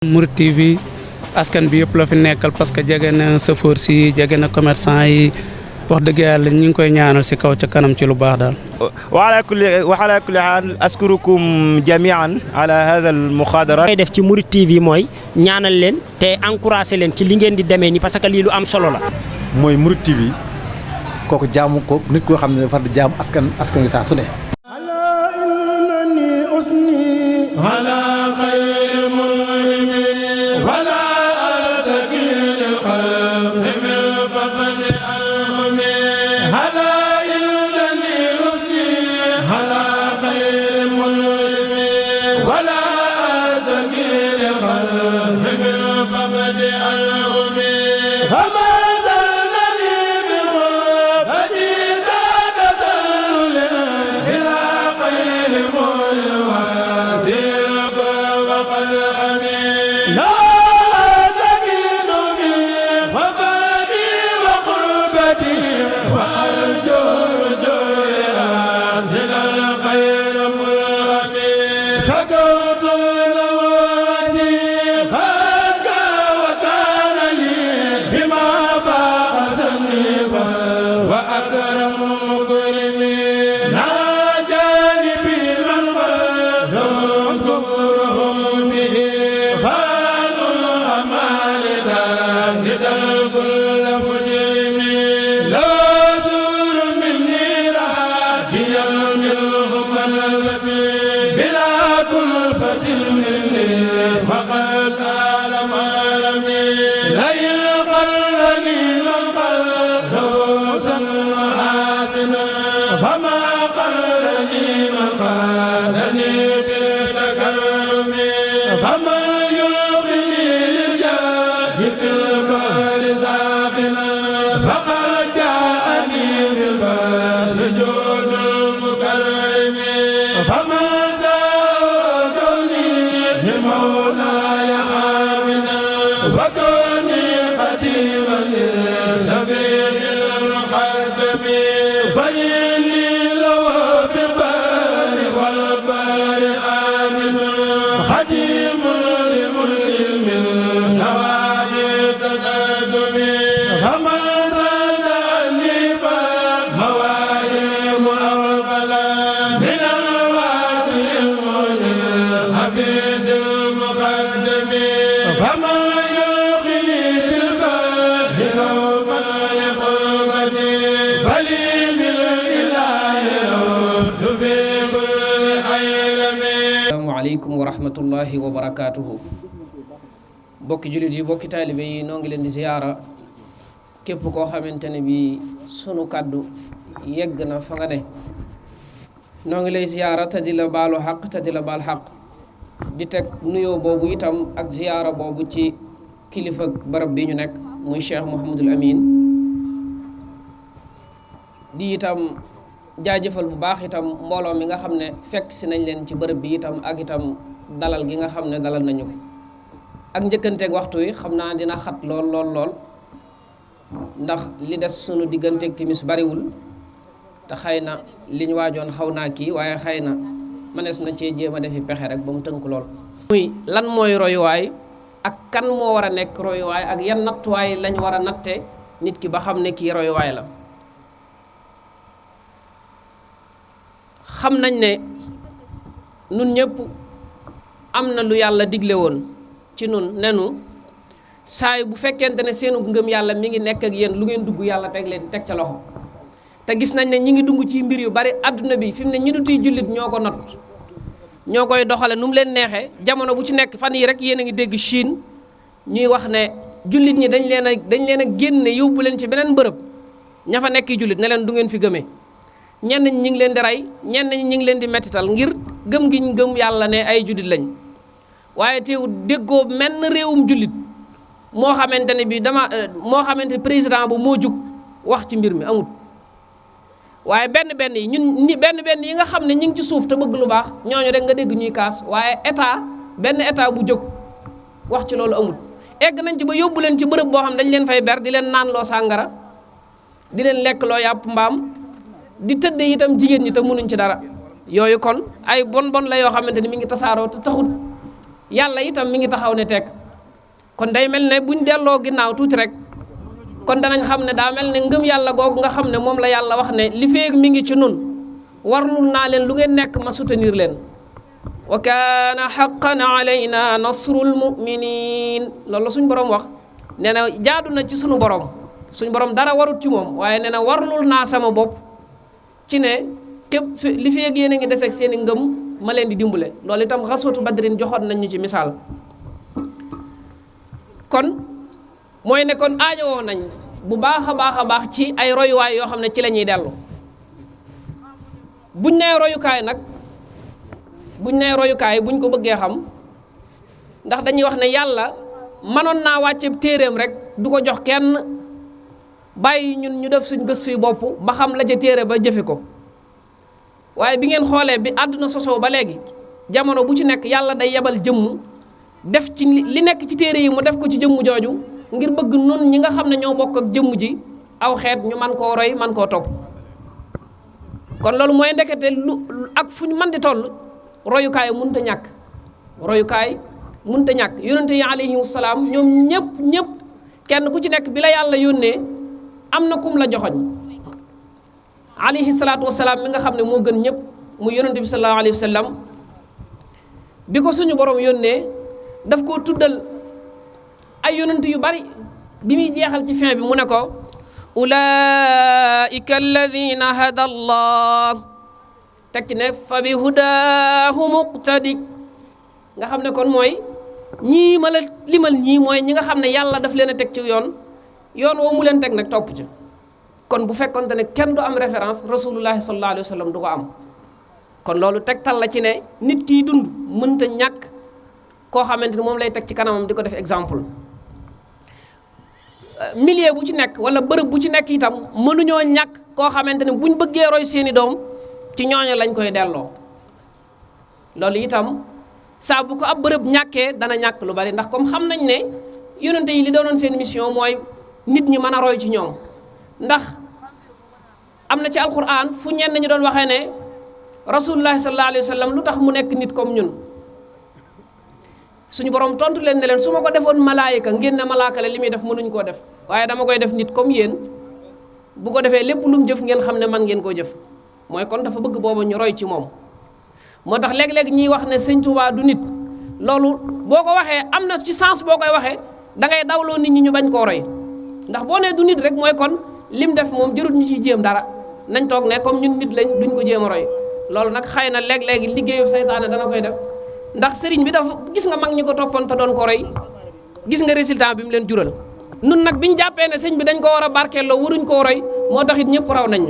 Mouride TV askan bi yëpp la fi nekkal parce que jege na chauffeur si jege na commerçant yi wax dëgg yàlla ñu ngi koy ñaanal si kaw ca kanam ci lu baax daal. وعلى كل حال أشكركم جميعا على هذا المخادرة. ngay def ci Mouride TV mooy ñaanal leen te encouragé leen ci li ngeen di demee ni parce que lii lu am solo la. mooy Mouride TV kooku jaamu ko nit koo xam ne dafa di jaamu askan wi saa su ne. asalaamaaleykum wa rahmatullahi wa barakaatuhu. bokki jullit yi bokki taalibe yi noo ngi leen di ziyaara képp koo xamante ne bi sunu kàddu yegg na fa nga ne noo ngi lay ziyaara te di la baalu xaq te di la baal xaq di teg nuyoo boobu itam ak ziyaara boobu ci kilifa barab bi ñu nekk muy Cheikh Mouhamadul Amin di itam jaajëfal bu baax itam mbooloo mi nga xam ne fekk si nañ leen ci bërëb bi itam ak itam dalal gi nga xam ne dalal nañu ko ak njëkkanteeg waxtu wi xam naa dina xat lool ndax li des sunu digganteeg timis bariwul te xëy na liñ waajoon xaw naa kii waaye xëy na mënees na cee jéem a defi pexe rek ba mu tënk lool. muy lan mooy royuwaay ak kan moo war a nekk royuwaay ak yan nattuwaay lañ war a natte nit ki ba xam ne kii royuwaay la. xam nañ ne nun ñëpp am na lu yàlla digle woon ci nun nenu saay bu fekkente ne seenu ngëm yàlla mi ngi nekk ak yéen lu ngeen dugg yàlla teg leen teg ca loxo te gis nañ ne ñi ngi dugg ci mbir yu bari àdduna bi fi mu ne ñi dutuy jullit ñoo ko not ñoo koy doxale nu mu leen neexee jamono bu ci nekk fan yi rek yéen a ngi dégg Chine ñuy wax ne jullit ñi dañ leen a génne yóbbu leen ci beneen bërëb ña fa nekk jullit ne leen du ngeen fi gëmee ñenn ñi ñu ngi leen di rey ñenn ñi ñu ngi leen di mettital ngir gëm gi ñu gëm yàlla ne ay jullit lañ waaye teew déggoo menn réewum jullit moo xamante ne bi moo xamante ne président bu moo jug wax ci mbir mi amut waaye benn yi benn yi nga xam ne ñu ngi ci suuf te bëgg lu baax ñooñu rek nga dégg ñuy kaas waaye benn état bu jóg wax ci loolu amut egg nañ ci ba yóbbu leen ci bërëb boo xam ne dañ leen fay ber di leen naan loo sàngara di leen lekk loo yàpp mbaam di tëdde itam jigéen ñi te mënuñ ci dara yooyu kon ay bon la yoo xamante ni mi ngi tasaaroo te yàlla itam mi ngi taxaw ne tekk kon day mel ne buñ delloo ginnaaw tuuti rek kon danañ xam ne daa mel ne ngëm yàlla googu nga xam ne moom la yàlla wax ne li feeg mi ngi ci nun warlul naa leen lu ngeen nekk ma soutenir leen wa kaana haqqan alayna nasrul muminin loolu la suñ borom wax nee na jaadu na ci sunu borom suñ borom dara warut ci moom waaye nee na warlul naa sama bopp ci ne képp li feeg yéen a ngi deseeg seen i ngëm ma leen di dimbale loolu itam xaswatu badrin joxoon nañ ñu ci misaal kon mooy ne kon aajowoo nañ bu baax a baax ci ay royuwaay yoo xam ne ci la ñuy dellu buñ nee royukaay nag buñ ko bëggee xam ndax dañuy wax ne yàlla mënoon naa wàcce téeréem rek du ko jox kenn bàyyi ñun ñu def suñ gëstu yu bopp ba xam la ca téere ba jëfe ko waaye bi ngeen xoolee bi àdduna sosoo ba léegi jamono bu ci nekk yàlla day yebal jëmm def ci li nekk ci téere yi mu def ko ci jëmm jooju ngir bëgg nun ñi nga xam ne ñoo bokk ak jëmm ji aw xeet ñu man koo roy man koo topp kon loolu mooy ndekete lu ak fu ñu mën di toll royukaay mënta ñàkk royukaay mënta ñàkk yonente yi alayhimu salaam ñoom ñëpp kenn ku ci nekk bi la yàlla yónnee am na kum la joxoñ alayhi salaatu wasalaam mi nga xam ne moo gën ñëpp mu yonente bi sallallahu alayhi wa sallam bi ko suñu borom yónnee daf koo tuddal ay yonent yu bari bi muy jeexal ci fin bi mu ne ko ulaika alladina hada allah tekki ne fa bi hudaahu muqtadi nga xam ne kon mooy ñii ma la limal ñii mooy ñi nga xam ne yàlla daf leen a teg ci yoon woo mu leen teg nag topp ci kon bu fekkonte ne kenn du am référence rasulullahi sallallahu alayhi wa sallam du ko am kon loolu tegtal la ci ne nit kiy dund mënta ñàkk koo xamante ni moom lay teg ci kanamam di ko def exemple milieu bu ci nekk wala bërëb bu ci nekk itam mënuñoo ñàkk koo xamante ne buñ bëggee roy seeni doom ci ñooñu lañ koy delloo loolu itam saa bu ko ab bërëb ñàkkee dana ñàkk lu bari ndax comme xam nañ ne yonente yi li doonoon seen mission mooy nit ñi mën a roy ci ñoom ndax am na ci alquran fu ñenn ñi doon waxee ne rasulullahi sallallahu alayhi wa sallam lu tax mu nekk nit comme ñun suñu borom tontu leen ne leen su ma ko defoon malaayika ngeen ne malaaka la li muy def mënuñ koo def waaye dama koy def nit comme yéen bu ko defee lépp lu mu jëf ngeen xam ne man ngeen koo jëf mooy kon dafa bëgg booba ñu roy ci moom moo tax léeg-léeg ñiy wax ne sëñ Tuubaa du nit loolu boo ko waxee am na ci sens boo koy waxee da ngay dawloo nit ñi ñu bañ koo roy ndax boo nee du nit rek mooy kon lim def moom jërut ñu ciy jéem dara nañ toog ne comme ñun nit lañ duñ ko jéem a roy loolu nag xëy na léeg-léegi liggéeyu saytaane dana koy def ndax sëriñ bi dafa gis nga mag ñi ko toppoon te doon ko roy gis nga résultat bi mu leen jural nun nag biñu jàppee ne sëñ bi dañ ko war a barkeeloo waruñ koo roy moo tax it ñëpp raw nañ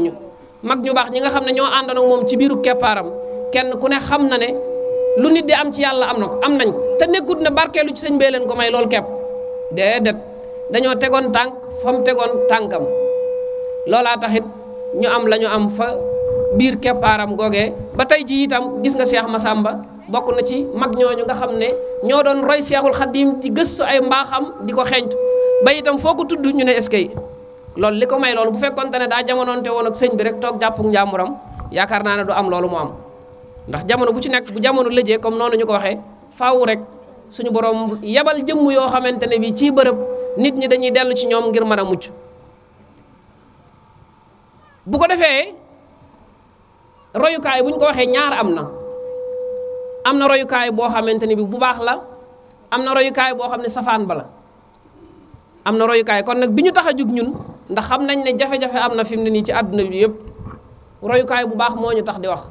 ñu mag ñu baax ñi nga xam ne ñoo àndoon ak moom ci biiru keppaaram kenn ku ne xam na ne lu nit di am ci yàlla am nañ ko te nekkut ne barkeelu ci sëñ bee leen ko may loolu kepp déedéet dañoo tegoon tànk fa mu tegoon tànkam loolaa taxit ñu am la ñu am fa biir keppaaram googee ba tey ji itam gis nga Cheikh Massamba bokk na ci mag ñooñu nga xam ne ñoo doon roy Cheikhul Khadim di gëstu ay mbaaxam di ko xeeñtu ba itam foo ko tudd ñu ne eskay loolu li ko may loolu bu fekkonte ne daa jamonoonte woon ak sëñ bi rek toog jàppug njàmburam yaakaar naa ne du am loolu mu am ndax jamono bu ci nekk bu jamono lëjee comme noonu ñu ko waxee faaw rek suñu borom yebal jëmm yoo xamante ne bi ci bërëb nit ñi dañuy dellu ci ñoom ngir mën a mucc bu ko defee royukaay bu ñu ko waxee ñaar am na royukaay boo xamante ne bi bu baax la am na royukaay boo xam ne safaan ba la am na royukaay kon nag bi ñu tax a jug ñun ndax xam nañ ne jafe-jafe am na fi mu ne nii ci àdduna bi yëpp royukaay bu baax moo ñu tax di wax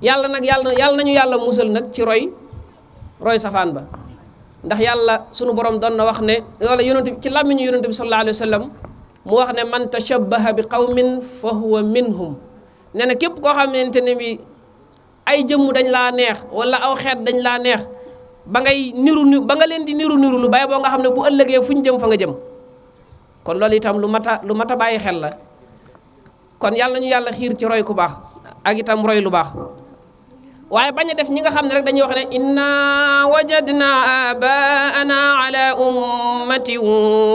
yàlla nañu yàlla musal nag ci roy safaan ba ndax yàlla sunu borom doon na wax ne wala yonent ci làmmiñu yonent bi sallallahu alayhi wa sallam mu wax ne man tashabbaha bi qawmin fa huwa minhum nee na képp koo xamante ne bi ay jëmm dañ laa neex wala aw xeet dañ laa neex ba nga leen di niru lu bay boo nga xam ne bu ëllëgee fu ñu jëm fa nga jëm kon loolu itam lu mat a bàyyi xel la kon yàlla ñu yàlla xiir ci roy ku baax ak itam roy lu baax waaye bañ a def ñi nga xam ne rek dañuy wax ne inna wajadna abaana ala ummatin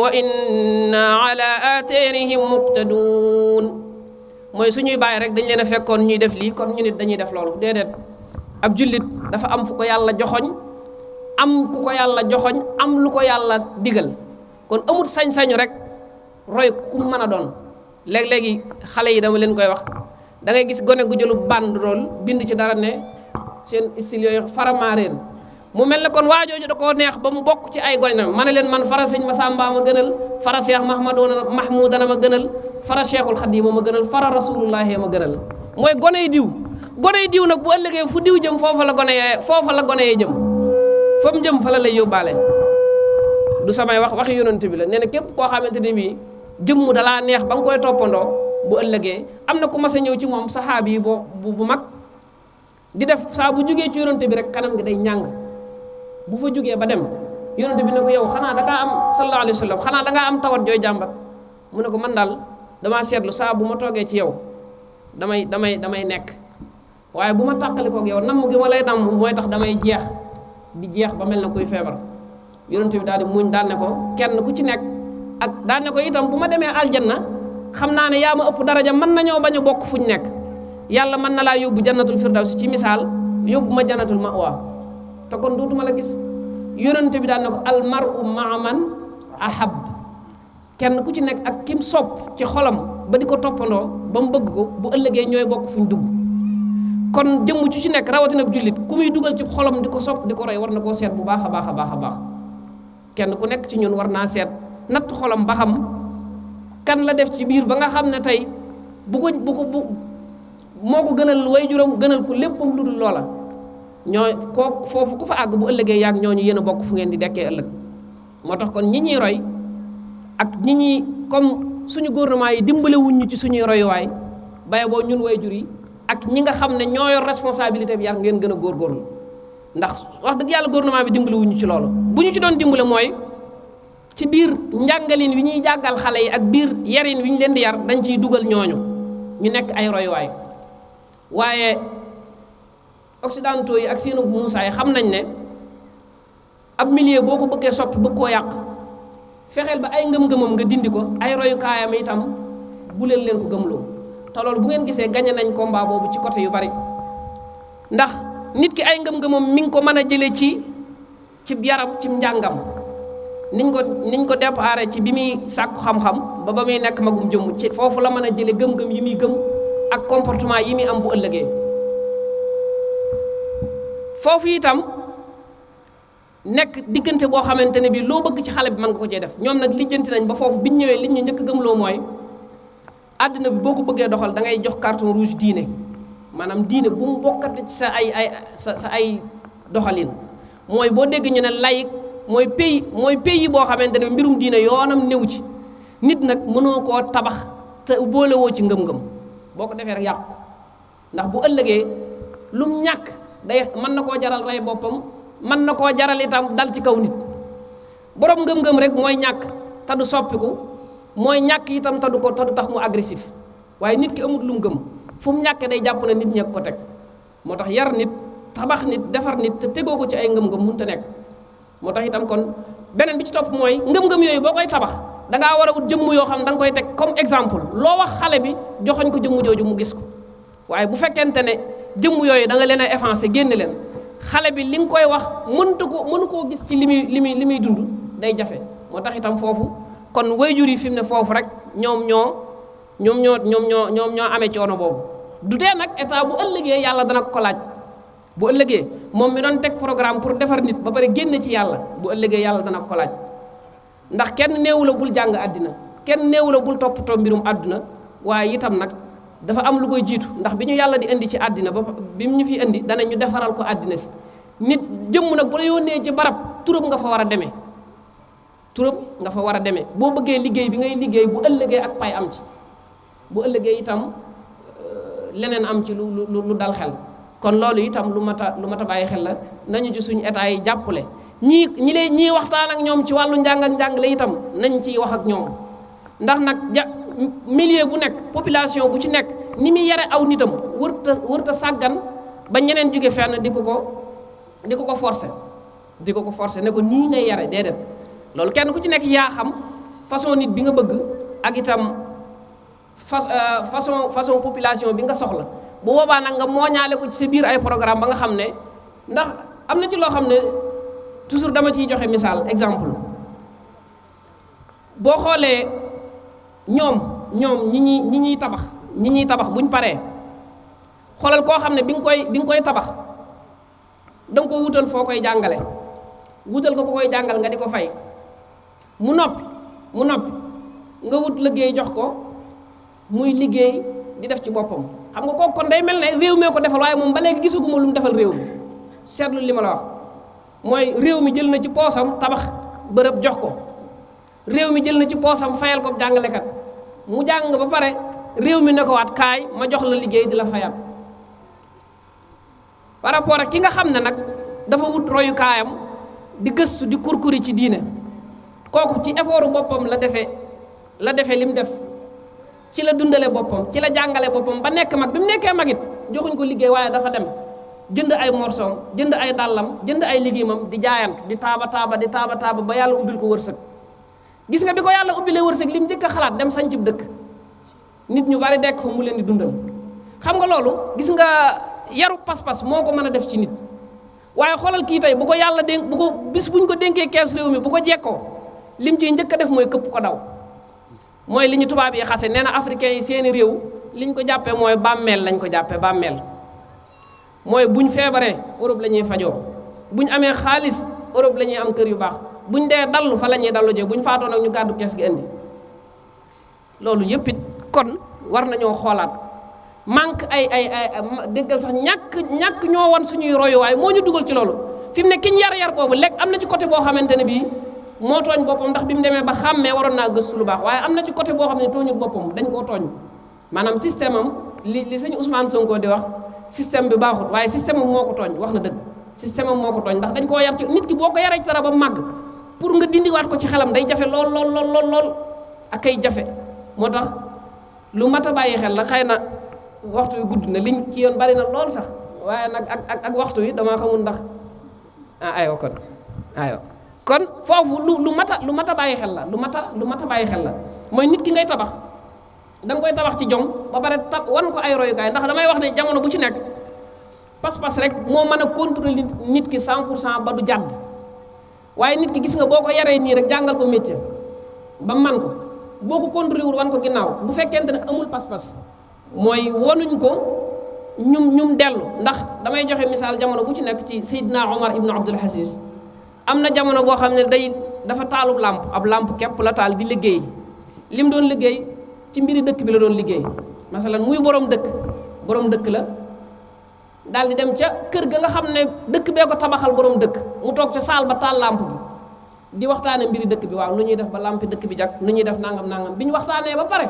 wa inna ala atharihim muqtadun mooy suñuy bàyyi rek dañ leen a fekkoon ñuy def lii kon ñu nit dañuy def loolu déedéet ab jullit dafa am fu ko yàlla joxoñ am ku ko yàlla joxoñ am lu ko yàlla digal kon amut sañ-sañu rek roy ku mën a doon léeg-léegi xale yi dama leen koy wax da ngay gis gone gu jëlu banderole bind ci dara ne seen style yooyu faramaareen mu mel ne kon waajooju da koo neex ba mu bokk ci ay gone ma ne leen man fara sëñ Masamba ma gënal fara Cheikh Mahmoudana ma gënal fara Cheikhul Khadim ma gënal fara Rasulullahi ma gënal mooy gone yi diw nag bu ëllëgee fu diw jëm foofa la gone yee jëm fa mu jëm fa la lay yóbbaale du samay waxi yonent bi la nee na képp koo xamante ne bii jëmm dalaa neex ba nga koy toppandoo bu ëllëgee am na ku mas a ñëw ci moom saxaabi yi bu mag di def saa bu jugee ci yonent bi rek kanam gi day ñàng bu fa jugee ba dem yonent bi ne ko yow xanaa da ngaa am sallallahu alayhi wa sallam xanaa da ngaa am tawat jooy jàmbat mu ne ko man daal damaa seetlu saa bu ma toogee ci yow damay nekk waaye bu ma tàqalikoog yow namm gi ma lay namm mooy tax damay jeex ba mel na kuy feebar yonent bi daal di muñ daal ne ko kenn ku ci nekk ak daal ne ko itam bu ma demee aljanna xam naa ne yaa ma ëpp daraja mën nañoo bañ a bokk fuñ nekk yàlla mën na laa yóbbu jannatul firdawsi ci misaal yóbbu ma jannatul ma'wa te kon dootuma la gis yonent bi daal ne ko al mar'u ma'a man ahab kenn ku ci nekk ak kim sopp ci xolam ba di ko toppandoo ba mu bëgg ko bu ëllëgee ñooy bokk fuñ dugg kon jëmm ju ci nekk rawatina jullit ku muy dugal ci xolam di ko sopp di ko roy war na koo seet bu baax a baax a baax a baax kenn ku nekk ci ñun war naa seet natt xolam ba xam kan la def ci biir ba nga xam ne tey bu moo ko gënal waajuram gënal ko léppam lu dul loola koo foofu ku fa àgg bu ëllëgee yaag ñooñu yéen a bokk fu ngeen di dekkee ëllëg moo tax kon ñi ñuy roy ak ñi ñuy comme suñu gouvernement yi dimbale wuñ ñu ci suñuy royuwaay baye boo ñun waajur yi ak ñi nga xam ne ñoo yor responsabilité bi yar ngeen gën a góorgóorlu ndax wax dëgg yàlla gouvernement bi dimbale wuñ ñu ci loolu bu ñu ci doon dimbale mooy ci biir njàngalin wi ñuy jàngal xale yi ak biir yarin wi ñu leen di yar dañ ciy dugal ñooñu ñu nekk ay royuwaay waaye occidentaux yi ak seenu muusaay xam nañ ne ab milieu boo ko bëggee soppi bëgg koo yàq fexeel ba ay ngëm-ngëmam nga dindi ko ay royukaayam itam bu leen ko gëmloo te loolu bu ngeen gisee gañe nañ combat boobu ci côté yu bari ndax nit ki ay ngëm-ngëmam mi ngi ko mën a jëlee ci yaram ci njàngam niñ ko déparé ci bi muy sàkku xam-xam ba muy nekk magum jëmm ci foofu la mën a jële gëm-gëm yi muy gëm ak comportement yi muy am bu ëllëgee foofu itam nekk diggante boo xamante ne bii loo bëgg ci xale bi mën nga ko cee def ñoom nag lijjanti nañ ba foofu biñ ñëwee li ñu njëkk gëmloo mooy àddina bi boo ko bëggee doxal da ngay jox carton rouge diine maanaam diine bu mu bokkate ci sa ay doxalin mooy boo dégg ñu ne laïc mooy pays boo xamante ne mbirum diine yoonam néew ci nit nag mënoo koo tabax te boolewoo ci ngëm-ngëm boo ko defee rek yàqu ndax bu ëllëgee lum ñàkk day mën na koo jaral rey boppam mën na koo jaral itam dal ci kaw nit borom ngëm-ngëm rek mooy ñàkk te du soppiku mooy ñàkk itam te du tax mu agressif waaye nit ki amut lu mu gëm fu mu ñàkkee day jàpp ne nit ñee ko teg moo tax yar nit tabax nit defar nit te tegoo ko ci ay ngëm-ngëm mënut a nekk moo tax itam kon beneen bi ci topp mooy ngëm-ngëm yooyu boo koy tabax da ngaa war a ut jëmm yoo xam ne da nga koy teg comme exemple loo wax xale bi joxoñ ko jëmm jooju mu gis ko waaye bu fekkente ne jëmm yooyu da nga leen a effacé génne leen xale bi li nga koy wax mënu koo gis ci li muy dund day jafe moo tax itam foofu kon waajur yi fi mu ne foofu rek ñoom ñoo amee coono boobu du tee nag état bu ëllëgee yàlla dana ko laaj bu ëllëgee moom mi doon teg programme pour defar nit ba pare génne ci yàlla bu ëllëgee yàlla dana ko laaj ndax kenn néewu la bul jàng àddina kenn néewu la bul toppatoo mbirum àdduna waaye itam nag dafa am lu koy jiitu ndax bi ñu yàlla di indi ci àddina ba bi mu ñu fi indi dana ñu defaral ko àddina si nit jëmm nag bu la yónnee ci barab turam nga fa war a demee boo bëggee liggéey bi ngay liggéey bu ëllëgee ak pay am ci bu ëllëgee itam leneen am ci lu dal xel kon loolu itam lu mat a bàyyi xel la nañu ci suñu état yi jàppale ñii waxtaan ak ñoom ci wàllu njàng ak njàngale itam nañ ciy wax ak ñoom ndax nag milieu bu nekk population bu ci nekk ni muy yare aw nitam wërta sàggan ba ñeneen jóge fenn di ko ko forcer ne ko nii ngay yare déedéet loolu kenn ku ci nekk yaa xam façon nit bi nga bëgg ak itam façon population bi nga soxla bu boobaa nag nga mooñaale ko ci sa biir ay programme ba nga xam ne ndax am na ci loo xam ne toujours dama ciy joxe misaal exemple boo xoolee ñoom ñi ñuy tabax buñ paree xoolal koo xam ne bi nga koy tabax da nga ko wutal foo koy jàngale wutal ko koy jàngal nga di ko fay mu noppi nga wut liggéey jox ko muy liggéey di def ci boppam xam nga kooku kon day mel ne réew mee ko defal waaye moom ba léegi gisuguma lu mu defal réew mi seetlu li ma la wax mooy réew mi jël na ci poosam tabax bërëb jox ko réew mi jël na ci poosam fayal ko jàngalekat mu jàng ba pare réew mi ne ko waat kaay ma jox la liggéey di la fayal par rapport ak ki nga xam ne nag dafa wut royukaayam di gëstu di kurkuri ci diine kooku ci effort boppam la defee li mu def ci la dundale boppam ci la jàngale boppam ba nekk mag bi mu nekkee mag it joxuñ ko liggéey waaye dafa dem jënd ay morsoom jënd ay dàllam jënd ay liggéeyam di jaayant di taaba ba yàlla ubbil ko wërsëg gis nga bi ko yàlla ubbilee wërsëg li mu njëkk a xalaat dem sañcib dëkk nit ñu bari dekk fa mu leen di dundal xam nga loolu gis nga yaru pas-pas moo ko mën a def ci nit waaye xoolal kii tey bu ko yàlla dénk bu ko bis buñ ko dénkee kees réew mi bu ko jekkoo lim ciy njëkk a def mooy këpp ko daw mooy li ñu tubaab yi xase nee na africains yi seeni réew liñ ko jàppee mooy bàmmeel lañ ko jàppee bàmmeel mooy buñ feebaree Europe la ñuy fajoo buñ amee xaalis Europe la ñuy am kër yu baax buñ dee dallu fa la ñuy dallu jee buñ faatoo nag ñu gàddu kees gi indi loolu yëpp it kon war nañoo xoolaat manque ay déggal sax ñàkk ñoo wan suñuy royuwaay moo ñu dugal ci loolu fi mu ne kiñ yar boobu lekk am na ci côté boo xamante ne bii moo tooñ boppam ndax bi mu demee ba xàmmee waroon naa gëstu lu baax waaye am na ci côté boo xam ne tooñu boppam dañ koo tooñ maanaam système am li sëñ Ousmane Sonko di wax système bi baaxul waaye système am moo ko tooñ wax na dëgg système am moo ko tooñ ndax dañ koo yar ci nit ki boo ko yaree ci dara ba màgg pour nga dindiwaat ko ci xelam day jafe lool ak ay jafe moo tax lu mat a bàyyi xel la xëy na waxtu wi gudd na liñ ci yoon bari na lool sax waaye nag ak waxtu wi damaa xamul ndax aywa kon foofu lu mat a bàyyi xel la lu mat a bàyyi xel la mooy nit ki ngay tabax da nga koy tabax ci jom ba pare wan ko ay royukaay ndax damay wax ne jamono bu ci nekk pas-pas rek moo mën a contrôler nit ki 100% ba du jàdd waaye nit ki gis nga boo ko yaree nii rek jàngal ko métier ba man ko boo ko contrôler wul wan ko ginnaaw bu fekkente ne amul pas-pas mooy wanuñ ko ñum dellu ndax damay joxe misaal jamono bu ci nekk ci Seydina Omar ibnu Abdul Aziz am na jamono boo xam ne dafa taalub làmp ab làmp képp la taal di liggéey lim doon liggéey ci mbiri dëkk bi la doon liggéey masalan muy borom dëkk la daal di dem ca kër ga nga xam ne dëkk bee ko tabaxal borom dëkk mu toog ca saal ba taal làmp bi di waxtaane mbiri dëkk bi waaw nu ñuy def ba làmpi dëkk bi jag nu ñuy def nangam bi ñu waxtaanee ba pare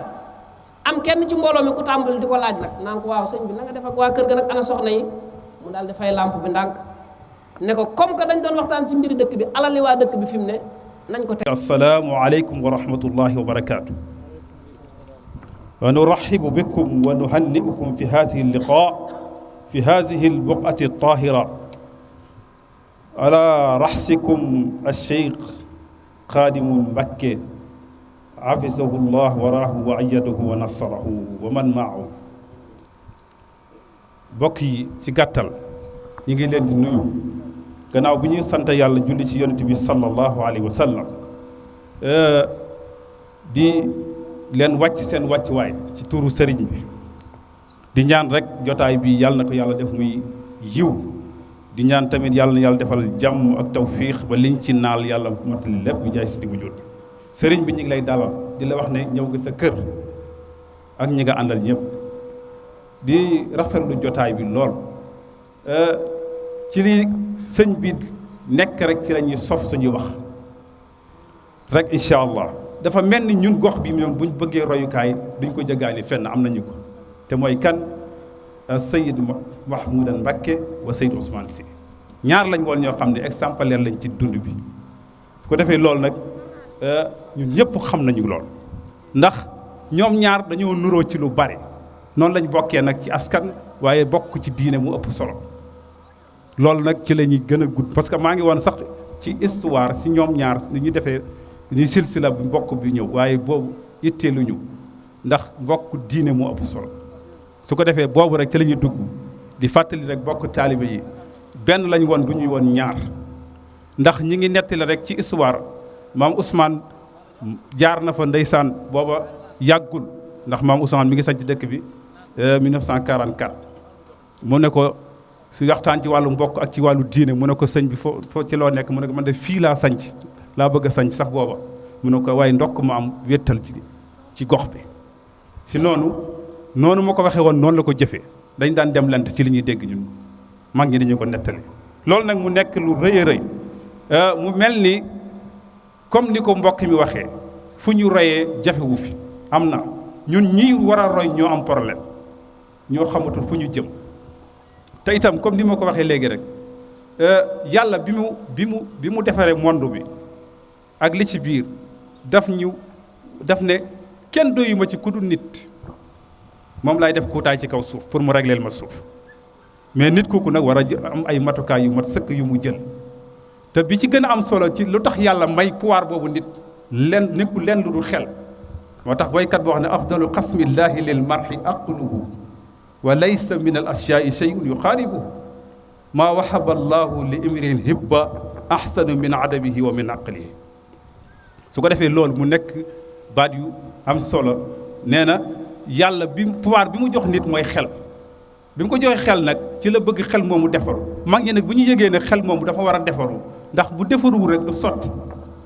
am kenn ci mbooloo mi ku tàmbali di ko laaj nag naan ko waaw sëñ bi na nga def ak waa kër ga nag ana soxna yi mu daal di fay làmp bi ndànk ne ko comme que dañ doon waxtaan ci mbiri dëkk bi alali waa dëkk bi fi mu ne nañ ko teg. assalaamu aleykum wa rahmatullahi wa barakaatu. wa nurahibu bikum wa nuhanni'ukum fi hadihi alliqa fi hadihi albuqati altahira ala rahsikum alcheikh Xaadimu Mbakke hafizahu llah waraahu wa ayyadahu wa nasarahu wa man maahu. bokk yi ci gàttal ñu ngi leen di nuyu gannaaw bi ñuy sant yàlla julli ci yonent bi sallallahu alayhi wa sallam di leen wàcc seen wàccuwaay ci tuuru sëriñ bi di ñaan rek jotaay bi yàlla na ko yàlla def muy yiw di ñaan tamit yàlla na yàlla defal jàmm ak tawfiix ba liñ ci naal yàlla mottali lépp bi jaay si bu jot sëriñ bi ñu ngi lay dalal di la wax ne ñëw nga sa kër ak ñi nga àndal ñëpp di rafetlu jotaay bi lool ci li sëñ bi nekk rek ci la ñuy sof suñuy wax rek incha allah dafa mel ni ñun gox bi ñoom buñ bëggee royukaay duñ ko jëggaani fenn am nañu ko te mooy kan Sayid Mahmoudan Mbakke wa Sayid Ousmane Sy ñaar lañ woon ñoo xam ne exemplaire lañ ci dund bi su ko defee loolu nag ñun ñëpp xam nañu lool ndax ñoom ñaar dañoo nuroo ci lu bari noonu lañ bokkee nag ci askan waaye bokk ci diine mu ëpp solo loolu nag ci la ñuy gën a gudd parce que maa ngi woon sax ci histoire si ñoom ñaar ni ñu defee ñuy silsila bi mbokk bi ñëw waaye boobu itteeluñu ndax mbokk diine mu ëpp solo su ko defee boobu rek ci la ñuy dugg di fàttali rek bokk taalibe yi benn lañ woon du ñuy woon ñaar ndax ñi ngi nettali rek ci histoire maam Ousmane jaar na fa ndeysaan booba yàggul ndax maam Ousmane mi ngi sañ ci dëkk bi 1944 mu ne ko si waxtaan ci wàllu mbokk ak ci wàllu diine mu ne ko sëñ bi foo ci loo nekk mu ne ko man de fii laa sanc laa bëgg a sanc sax booba mu ne ko waaye ndokk ma am wéttal ci gox bi si noonu ma ko waxee woon noonu la ko jëfee dañ daan dem lent ci li ñuy dégg ñun mag ñi dañu ko nettali loolu nag mu nekk lu rëy a rëy mu mel ni comme ni ko mbokk mi waxee fu ñu royee jafewu fi am na ñun ñi war a roy ñoo am problème ñoo xamatul fu ñu jëm te itam comme ni ma ko waxee léegi rek yàlla bi mu defaree monde bi ak li ci biir daf ne kenn doyuma ci ku dul nit moom laay def kuutaay ci kaw suuf pour mu régleel ma suuf mais nit kooku nag war a am ay matukaay yu mat sëkk yu mu jël te bi ci gën a am solo ci lu tax yàlla may pouvoir boobu nit nekkul leen lu dul xel moo tax waykat boo xam ne afdalu qasmillahi lil mar'i aqluhu wa laysa min al ashyaai shay'un yuxaaribuhu maa wahaba allahu li imrin hibba ahsanu min adabihi wa min aqlihi su ko defee loolu mu nekk baat yu am solo nee na yàlla pouvoir bi mu jox nit mooy xel bi mu ko joxee xel nag ci la bëgg xel moomu defaru mag ñi nag bu ñu yëgee ne xel moomu dafa war a defaru ndax bu defaruwul rek du sotti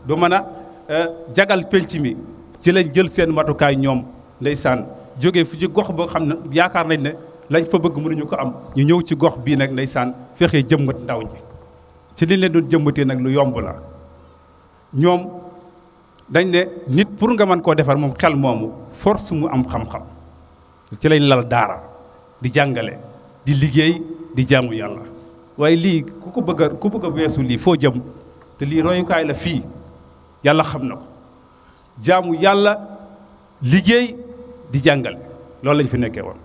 du mën a jagal penc mi ci lañ jël seen matukaay ñoom ndeysaan jógee fu ci gox ba xam ne yaakaar nañ ne lañ fa bëgg mënuñu ko am ñu ñëw ci gox bii nag ndeysaan fexee jëmbat ndaw ñi ci liñ leen doon jëmbatee nag lu yomb la ñoom dañ ne nit pour nga mën koo defar moom xel moomu force mu am xam-xam ci lañ lal daara di jàngale di liggéey di jaamu yàlla waaye lii ku bëgg a weesu lii foo jëm te lii royukaay la fii yàlla xam na ko jaamu yàlla liggéey di jàngale loolu lañ fi nekkee woon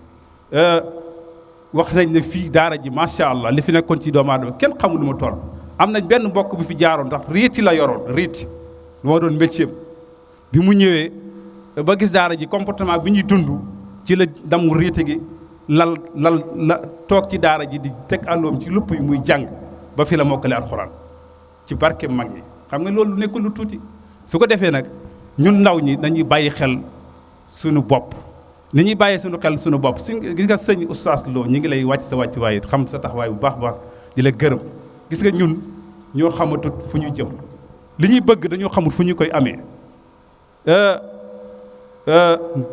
wax nañ ne fii daara ji macha allah li fi nekkoon ci doomu aadama kenn xamul nu mu toll am nañ benn mbokk bu fi jaaroon ndax riiti la yoroon riiti moo doon métier bi mu ñëwee ba gis daara ji comportement bi ñuy dund ci la damu riiti gi lal toog ci daara ji di teg àlloom ci lupp yi muy jàng ba fi la mokkale alxuraan ci barke mag ñi xam nga loolu nekkul lu tuuti su ko defee nag ñun ndaw ñi dañuy bàyyi xel suñu bopp ni ñuy bàyyee suñu xel suñu bopp si gis nga sëñ Oustaz Lo ñu ngi lay wàcc sa wàcc waaye xam sa taxawaay bu baax baax di la gërëm gis nga ñun ñoo xamatut fu ñu jëm li ñuy bëgg dañoo xamul fu ñu koy amee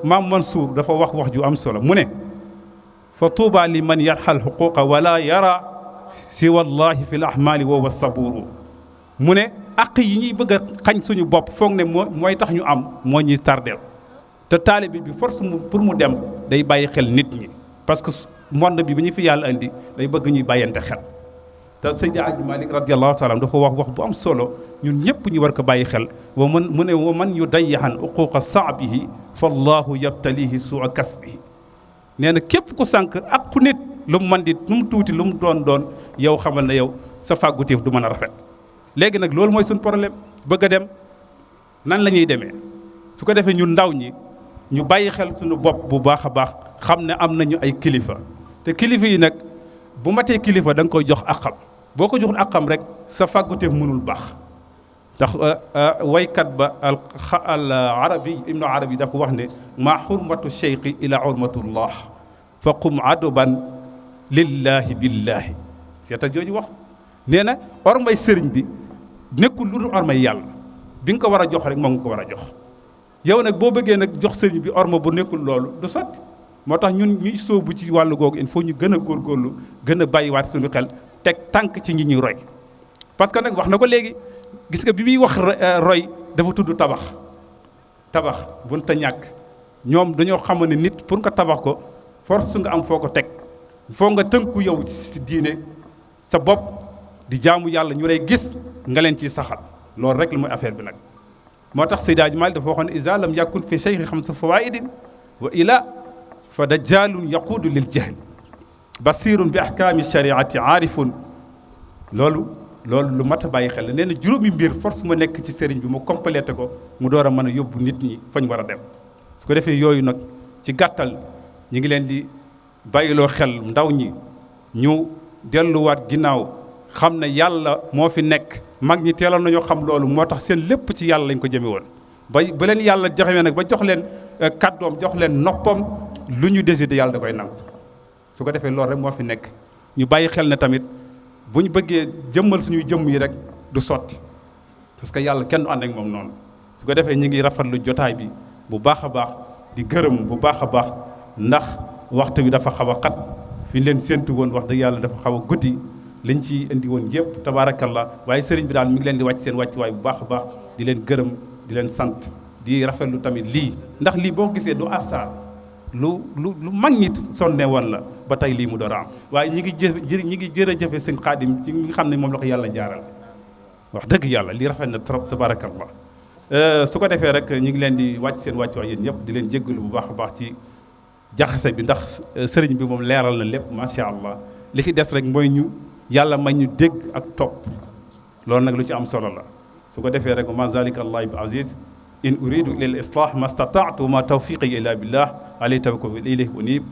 maam Mansour dafa wax ju am solo mu ne fa tuuba li man yarxal xuquqa wala yara si wallahi fi l ahmali wa saburu mu ne àq yi ñuy bëgg a xañ suñu bopp foog ne mooy tax ñu am moo ñuy tardeel te taalibe bi force pour mu dem day bàyyi xel nit ñi parce que monde bi ñu fi yàlla indi day bëgg ñuy bàyyante xel te Seydi Hadji Malick radiyallahu taala dafa wax bu am solo ñun ñëpp ñu war ko bàyyi xel wa man yu dayyahan uquqa saabihi fallahu yabtalihi suua kasbihi nee na képp ku sànq ak ku nit lu mu mën di lu mu tuuti lu mu doon yow xamal na yow sa fàgguteef du mën a rafet léegi nag loolu mooy suñu problème bëgg a dem nan la ñuy demee su ko defee ñun ndaw ñi ñu bàyyi xel suñu bopp bu baax a baax xam ne am nañu ay kilifa te kilifa yi nag bu matee kilifa da nga koy jox akam boo ko joxul akam rek sa fàgguteef mënul baax ndax waykat ba al arabi ibnu arabi dafa wax ne maa xurmatu cheikhi ila xurmatullah fa qum aduban lillahi billahi seeta jooju wax nee na ormay sëriñ bi nekkul lu dul ormay yàlla bi nga ko war a jox rek moom nga ko war a jox yow nag boo bëggee nag jox sëriñ bi orma bu nekkul loolu du sotti moo tax ñun ñuy sóobu ci wàllu googu il faut ñu gën a góorgóorlu gën a bàyyiwaat suñu xel teg tànk ci ñi ñuy roy parce que nag wax na ko léegi gis nga bi muy wax roy dafa tudd tabax buñ ta ñàkk ñoom dañoo xam ne nit pour nga tabax ko force nga am foo ko teg foo nga tënku yow ci diine sa bopp di jaamu yàlla ñu lay gis nga leen ciy saxal loolu rek la mooy affaire bi nag moo tax Seydi Hadji Malick dafa waxoon ne iza lam yakun fi cheikhi xamsa fawaidin wa ila fa dajjalun yaquudu lil jahl basirun bi ahkaami shariati aarifun loolu lu mat a bàyyi xel nee na juróomi mbir force mu nekk ci sëriñ bi mu complété ko mu door a mën a yóbbu nit ñi fañ war a dem su ko defee yooyu nag ci gàttal ñu ngi leen di bàyyiloo xel ndaw ñi ñu delluwaat ginnaaw xam ne yàlla moo fi nekk. mag ñi teeloon nañoo xam loolu moo tax seen lépp ci yàlla lañ ko jëme woon ba leen yàlla joxe nag ba jox leen kàddoom jox leen noppam lu ñu décidé yàlla da koy nangu su ko defee loolu rek moo fi nekk ñu bàyyi xel ne tamit bu ñu bëggee jëmmal suñuy jëmm yi rek du sotti parce que yàlla kenn du ànd ak moom noonu su ko defee ñu ngi rafetlu jotaay bi bu baax a baax di gërëm bu baax a baax ndax waxtu bi dafa xaw a xat fi ñu leen séentu woon wax dëgg yàlla dafa xaw a guddi liñ ci indi woon yëpp tabaarakallah waaye sëriñ bi daal mi ngi leen di wàcc seen wàccuwaay bu baax a baax di leen gërëm di leen sant di rafetlu tamit lii ndax lii boo gisee du asar lu mag ñi sonne woon la ba tey lii mu door a am waaye ñi ngi jërëjëfe sëñ Xaadim ci nga xam ne moom la ko yàlla jaaral wax dëgg yàlla lii rafet na trop tabaarakallah su ko defee rek ñi ngi leen di wàcc seen wàccuwaay yéen ñëpp di leen jéggalu bu baax a baax ci jaxase bi ndax sëriñ bi moom leeral na lépp macha allah li ci des rek mooy ñu yàlla may ñu dégg ak topp loolu nag lu ci am solo la su ko defee rek ma zalika allahi bi aziz in uridu ila al islah ma stataatu ma tawfiqi illa billah alayhi tawakkaltu wa ilayhi unib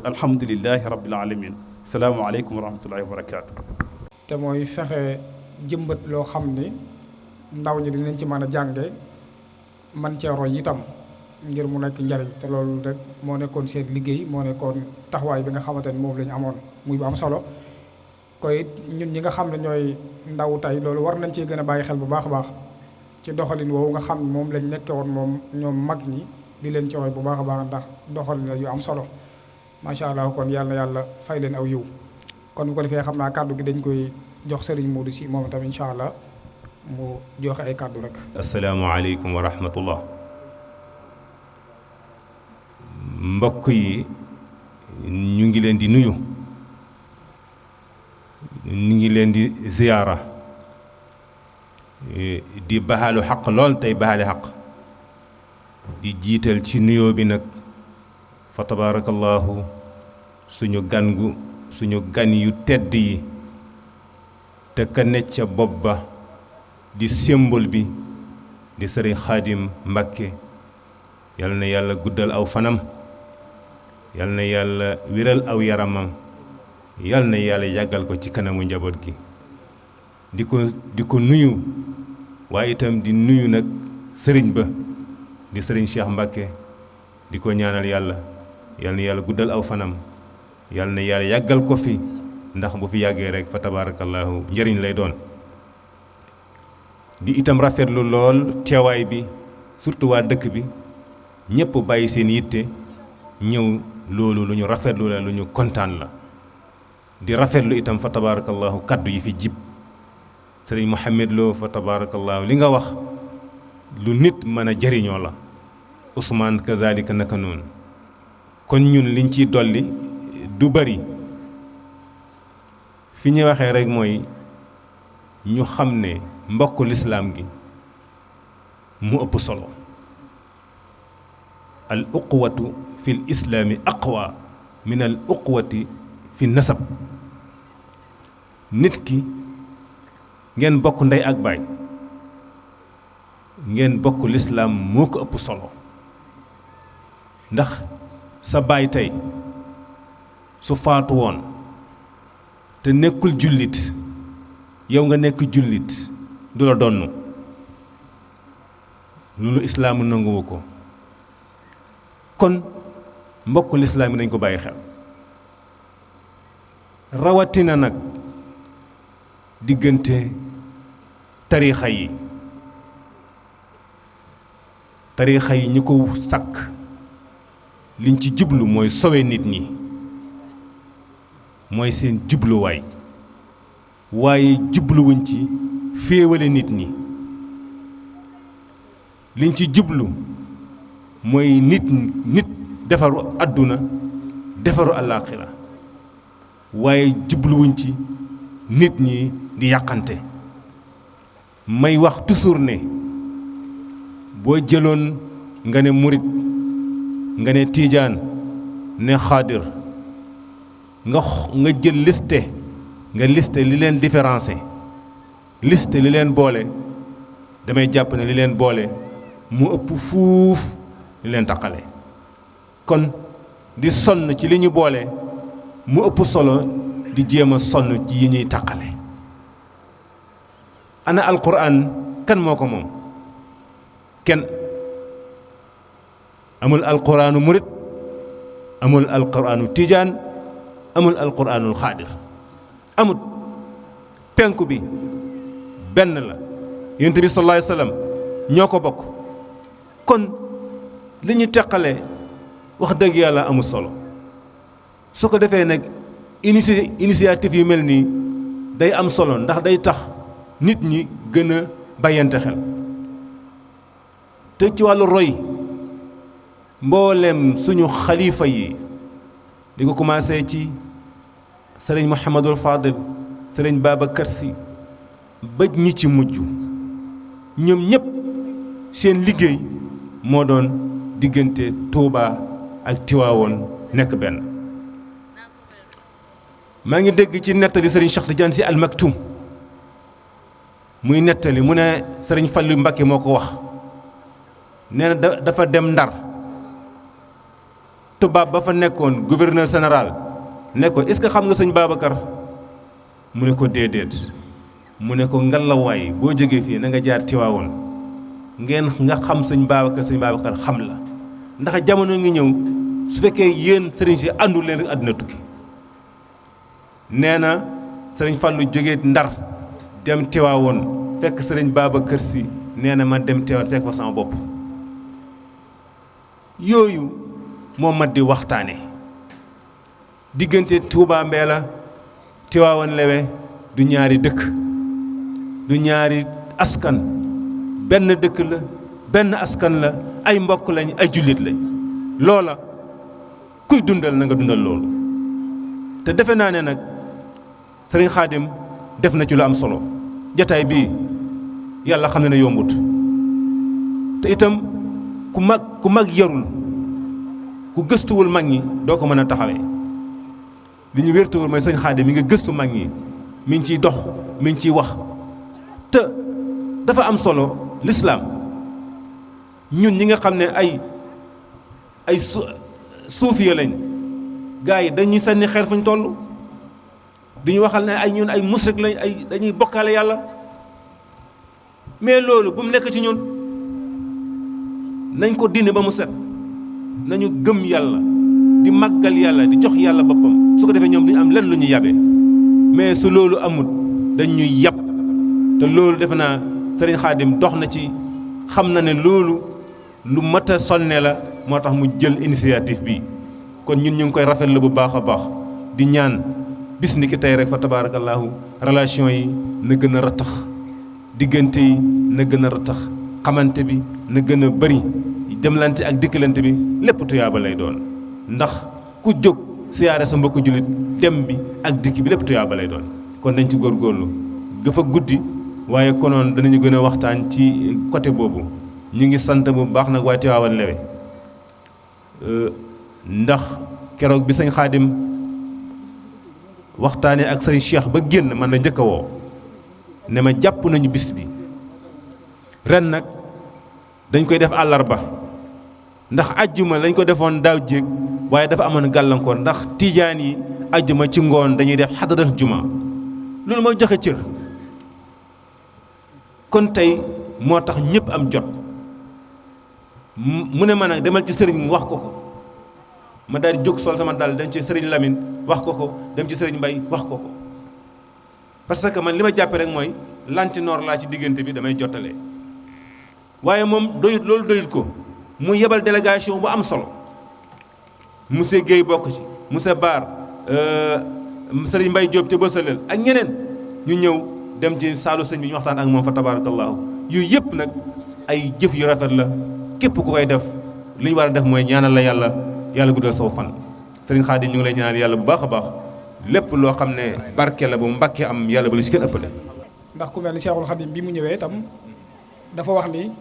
alhamdulillahi rabbil alamin asalaamu aleykum wa rahmatullahi wa barakatuh te mooy fexe jëmbat loo xam ni ndaw ñi dinañ ci mën a jànge man cee roy itam ngir mu nekk njariñ te loolu rek moo nekkoon seen liggéey moo nekkoon taxawaay bi nga xamante ni moom la ñu amoon muy bu am solo koy ñun ñi nga xam ne ñooy ndaw tey loolu war nañ cee gën a bàyyi xel bu baax a baax ci doxalin woowu nga xam ne moom lañ nekke woon moom ñoom mag ñi di leen ci roy bu baax a baax ndax doxalin la yu am solo macha allah kon yàlla na yàlla fay leen aw yiw kon bu ko defee xam naa kàddu gi dañ koy jox Serigne Modou Sy moom itam incha allah mu joxe ay kàddu rek. asalaamaaleykum wa rahmatullah mbokk yi ñu ngi leen di nuyu ñu ngi leen di ziyaara di baalu xaq lool tey baale xaq di jiital ci nuyoo bi nag fa tabarakallahu suñu gan yu tedd yi te ka ne ca bopp ba di symbole bi di sëriñ Xaadim Mbakke yal na yàlla guddal aw fanam yal na yàlla wéral aw yaramam yal na yàlla yàggal ko ci kanamu njaboot gi di ko nuyu waaye itam di nuyu nag sëriñ ba di sëriñ Cheikh Mbakke di ko ñaanal yàlla yal na yàlla guddal aw fanam yal na yàlla yàggal ko fi ndax bu fi yàggee rek fa tabarakallahu njëriñ lay doon di itam rafetlu lool teewaay bi surtout waa dëkk bi ñëpp bàyyi seen yitte ñëw loolu lu ñu rafetlu la lu ñu kontaan la di rafetlu itam fa tabarakallahu kaddu yi fi jib sëriñ Mouhamed Lo fa tabarakallahu li nga wax lu nit mën a jëriñoo la Ousmane kazalika naka noonu kon ñun liñ ciy dolli du bari fi ñu waxee rek mooy ñu xam ne mbokku lislaam gi mu ëpp solo al uqwatu fi l islaami aqwa min al uqwati fi nasab nit ki ngeen bokk ndey ak baay ngeen bokk lislaam moo ko ëpp solo ndax sa baay tey su faatu woon te nekkul jullit yow nga nekk jullit du la donn loolu islaamu nanguwu ko kon mbokk lislaam yi nañ ko bàyyi xel rawatina nag diggante tariixa yi ñi ko sàkk liñ ci jublu mooy sowe nit ñi mooy seen jubluwaay waaye jubluwuñ ci féewale nit ñi liñ ci jublu mooy nit defaru àdduna defaru àllaaxira waaye jubluwuñ ci nit ñi di yàqante may wax toujours ne boo jëloon nga ne murit nga ne tiijaan ne xaadir nga jël liste li leen différencier liste li leen boole damay jàpp ne li leen boole mu ëpp fuuf li leen taqale kon di sonn ci li ñu boole mu ëpp solo di jéem a sonn ci yi ñuy taqale. ana alquran kan moo ko moom? kenn. amul alquranu murit, amul alquranu tijaan, amul alquranul xaadir, amut. penku bi benn la, yonent bi sallallahu alayhi wa sallam ñoo ko bokk. kon li ñu teqale wax dëgg yàlla amul solo. su ko defee nag initiative yu mel nii day am solo, ndax day tax nit ñi gën a bàyyante xel. te ci wàllu roy, mboolem suñu xalifa yi di ko commencé ci sëriñ Mouhamadul Fadil, sëriñ Babacar Sy, ba ñi ci mujj, ñoom ñëpp seen liggéey moo doon diggante Touba ak Tiwaawoon nekk benn. maa ngi dégg ci nettali sëriñ Cheikh Tidiane Sy Al Maktoum muy nettali mu ne sëriñ Fallu Mbakke moo ko wax, nee na dafa dem Ndar. tubaab ba fa nekkoon gouverneur général ne ko est-ce que xam nga sëñ Babacar? mu ne ko déedéet. mu ne ko ngalawaay boo jógee fii na nga jaar Tiwaawoon ngeen nga xam sëñ Babacar xam la, ndax jamono ngi ñëw su fekkee yéen sëriñ si àndul leen rek àdduna tukki. nee na sëriñ Fallu jógee Ndar dem Tiwaawoon fekk sëriñ Babacar Sy, nee na man dem Tiwaawoon fekk fa sama bopp. yooyu moo mat di waxtaane. diggante Touba Mbella Tiwaawan Lewe du ñaari dëkk, du ñaari askan, benn dëkk la, benn askan la, ay mbokk lañ, ay jullit lañ. loola kuy dundal na nga dundal loolu. te defe naa ne nag sëriñ Xaadim def na ci lu am solo. jataay bii yàlla xam ne ne yombut, te itam ku mag yarul, ku gëstuwul mag ñi doo ko mën a taxawee. li ñu wértuwul mooy sëñ Xaadim mi ngi gëstu mag ñi, mi ngi ciy dox, mi ngi ciy wax. te dafa am solo lislaam ñun ñi nga xam ne ay suufiya lañ, gars yi dañuy sànni xeer fuñ toll, duñu waxal ne ay ñun ay musrik lañ, dañuy bokkaale yàlla. mais loolu bu mu nekk ci ñun, nañ ko dindi ba mu set. nañu gëm yàlla, di màggal yàlla, di jox yàlla boppam. su ko defee ñoom duñu am lenn lu ñu yabe. mais su loolu amul dañ ñuy yab. te loolu defe naa sëriñ Xaadim dox na ci, xam na ne loolu lu mat a sonne la, moo tax mu jël initiative bi. kon ñun ñu ngi koy rafetlu bu baax a baax, di ñaan bis ni ki tey rek fa tabaarakallaahu relation yi na gën a ratax, diggante yi na gën a ratax, xamante bi na gën a bëri, demlante ak dikkalante bi lépp tuyaaba lay doon. ndax ku jóg siyaare sa mbokku jullit, dem bi ak dikk bi lépp tuyaaba lay doon. kon dañ ci góorgóorlu. dafa guddi waaye konoon danañu gën a waxtaan ci côté boobu. ñu ngi sant bu baax nag waaye Tiwaawan Lewe, ndax keroog bi sëñ Xaadim waxtaanee ak sëñ Cheikh ba génn, man la njëkk a woo ne ma jàpp nañu bis bi ren nag dañ koy def àllarba, ndax ajjuma lañ ko defoon daaw jéeg, waaye dafa amoon gàllankoor ndax tijaan yi ajjuma ci ngoon dañuy def xadarat juma. loolu mooy joxe cër. kon tey moo tax ñëpp am jot. mu ne ma nag demal ci sëriñ mu wax ko ko. ma daal di jóg sol sama dal dem ci sëriñ Lamine wax ko ko, dem ci sëriñ Mbay wax ko ko. parce que man li ma jàppe rek mooy lantinoor laa ci diggante bi, damay jottale. waaye moom doyut, loolu doyut ko. mu yebal délégation bu am solo. monsieur Guèye bokk ci, monsieur Baar, sëriñ Mbay Diop ca Bësalel ak ñeneen ñu ñëw dem ci saalu sëñ bi ñu waxtaan ak moom fa tabaarakallaahu. yooyu yëpp nag ay jëf yu rafet la. képp ku koy def li ñu war a def mooy ñaanal la yàlla guddal saw fan. sëriñ Xaadim ñu ngi lay ñaanal yàlla bu baax a baax, lépp loo xam ne barke la bu Mbàkke am yàlla ba la si kenn ëppale. ndax ku mel ni Cheikhul Khadim bi mu ñëwee itam dafa wax ni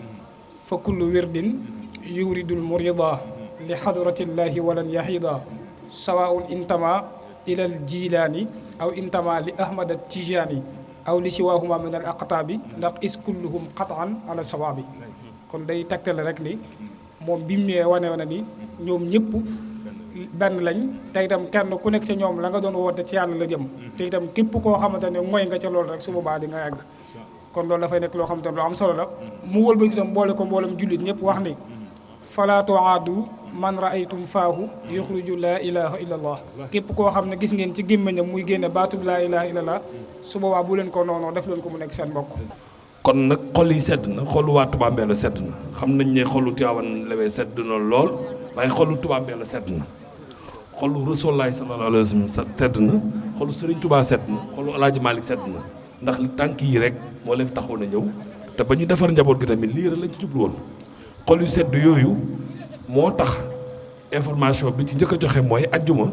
fa kullu wirdin yuridul murida li xadratillahi walan yahida sawaun intama ilal jilaani aw intama li ahmad at tijaani aw li siwahuma min al aqtaabi ndax is kulluhum qataan ala sawaabi. kon day tegtale rek ni moom bi mu ñëwee wane ni ñoom ñëpp benn lañ te itam kenn ku nekk ci ñoom la nga doon woote ci yàlla la jëm te itam képp koo xamante ne mooy nga ca loolu rek su boobaa di nga yàgg kon loolu dafay nekk loo xamante ne lu am solo la mu wëlbati itam boole ko mboolem jullit ñëpp wax ni fala tuaadu man raaytum faahu yuxriju laa ilaha illa allah képp koo xam ne gis ngeen ci gémmiñam muy génne baatub laa ilaha illa allah su boobaa bu leen ko noonoo def leen ko mu nekk seen mbokk. kon nag xol yi sedd na xolu waa Touba Mbella sedd na xam nañ ne xolu Tivaouane Lewe sedd na lool waaye xolu Touba Mbella sedd na xolu Rasulullaah sallallaahu alayhi wa sallam sedd na xolu Serigne Touba sedd na xolu El Hadj Malick sedd na ndax tànk yi rek moo leen fi taxoon a ñëw te ba ñu defar njaboot gi tamit lii rek lañ ci jublu woon xol yu sedd yooyu moo tax information bi ci njëkk a joxe mooy ajjuma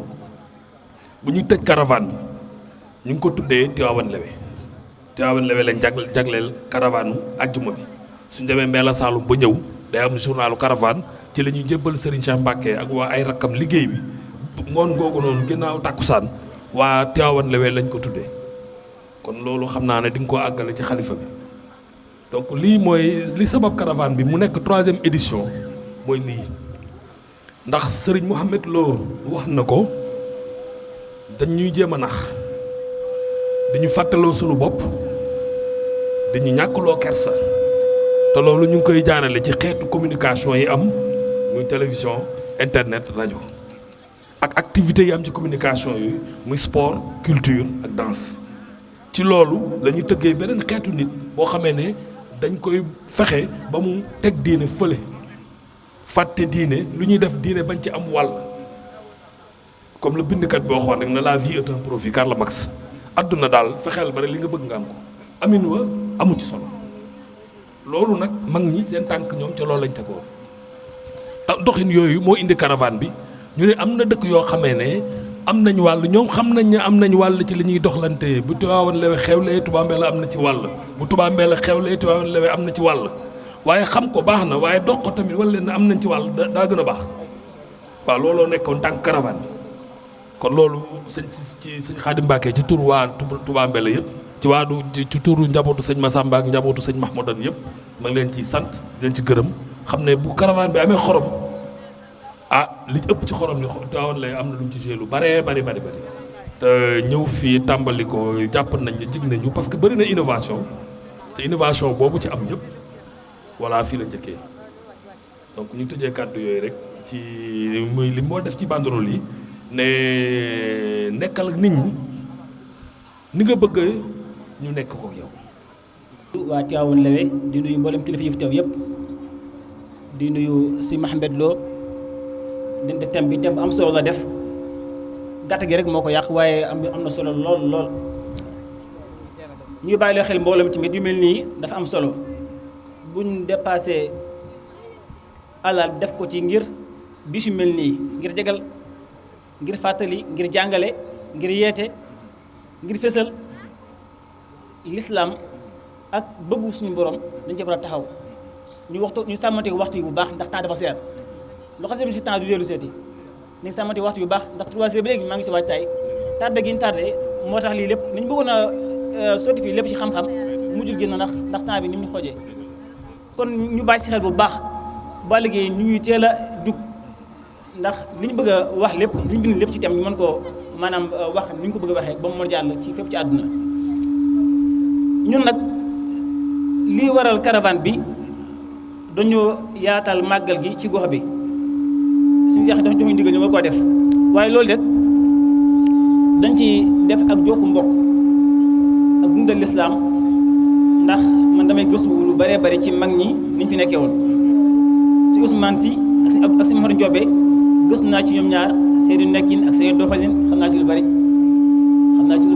bu ñuy tëj caravane bi ñu ngi ko tuddee Tivaouane Lewe Tivaouane Lewe lañ jagleel caravane ajjuma bi suñ demee Mbella Saloum ba ñëw day am journalu caravane ci la ñuy jébbal Serigne Cheikh Mbacké ak waa ay rakkam liggéey bi ngoon googu noonu ginnaaw tàkkusaan waa Tivaouane Lewe lañ ko tuddee kon loolu xam naa ne di nga ko àggale ci xalifa bi donc lii mooy li sabab caravane bi mu nekk 3e édition mooy lii ndax Serigne Mohamed Lo wax na ko dañuy jéem a nax dañu fàttaloo sunu bopp dañu ñàkkloo kersa te loolu ñu ngi koy jaarale ci xeetu communication yi am muy télévision internet rajo ak activités yi am ci communication yi muy sport culture ak danse ci loolu la ñuy tëggee beneen xeetu nit boo xamee ne dañ koy fexe ba mu teg diine fële fàtte diine lu ñuy def diine bañ ci am wàll comme le bindkat boo xoon rek na la vie est un profit Karl Marx adduna daal fexeel ba rek li nga bëgg nga am ko amin wa amu ci solo loolu nag mag ñi seen tànk ñoom ca loolu lañ tegoon doxin yooyu moo indi caravane bi ñu ne am na dëkk yoo xamee ne am nañ wàll ñoom xam nañ ne am nañ wàll ci li ñuy doxlante bu Tivaouane Lewe xewlee Touba Mbella am na ci wàll bu Touba Mbella xewlee Tivaouane Lewe am na ci wàll waaye xam ko baax na waaye dox ko tamit wala leen am nañ ci wàll daa gën a baax waaw looloo nekkoon tànk caravane bi kon loolu sëñ Xaadim Mbàkke ci tur waa Touba Mbella yëpp ci turu njabootu sëñ Massamba ak njabootu sëñ Mahmoudan yëpp ma ngi leen ciy sant di leen ci gërëm xam ne bu caravane bi amee xorom li ci ëpp ci xorom ni Tivaouane Lewe am na lu ñu ci joué lu bari te ñëw fii tàmbali ko jàpp nañ ne jig nañu parce que bëri na innovation te innovation boobu ci am yëpp voilà fii la njëkkee donc ñu tëjee kàddu yooyu rek ci muy li moo def ci banderole yi ne nekkal ak nit ñi ni nga bëgg ñu nekk ko yow. waa Tivaouane Lewe di nuyu mboolem kilifa yi fi teew yëpp di nuyu si Mohamed Lo dinde thème bi thème bu am solo la def gàtt gi rek moo ko yàq waaye am na solo lool ñuy bàyyi loo xel mboolem tamit yu mel nii dafa am solo buñ dépassé alal def ko ci ngir bis yu mel nii ngir jegal ngir fàttali ngir jàngale ngir yeete ngir fésal l'islam ak bëggu suñu borom dañ ci war a taxaw ñu sàmmante waxtu yi bu baax ndax temps dafa seer loo xasee bi si temps du dellu seeti ni sàmmante waxtu yu baax ndax 3 heures ba léegi maa ngi si waajtaay tardé gi ñu tardé moo tax lii lépp ni ñu bëggoon a sotti fii lépp ci xam-xam mujjul génn ndax temps bi ni mu ñu xoojee kon ñu bàyyi si xel bu baax ba liggéey ñu ñuy teel a jug ndax li ñu bëgg a wax lépp li ñu bind lépp ci thème ñu mën koo maanaam wax ni ñu ko bëgg a waxee ba mu mën jàll ci fépp ci àdduna ñun nag lii waral caravane bi dañoo yaatal màggal gi ci gox bi suñu seex dafa joxe ndigal ñu war koo def waaye loolu rek dañ ci def ak jokku mbokk ak dundal lislaam ndax man damay gëstu lu bëree bëri ci mag ñi niñ fi nekkee woon ci Ousmane Sy ak si Mouhamadou Ndiobé gëstu naa ci ñoom ñaar seeni nekkin ak seeni doxalin xam naa ci lu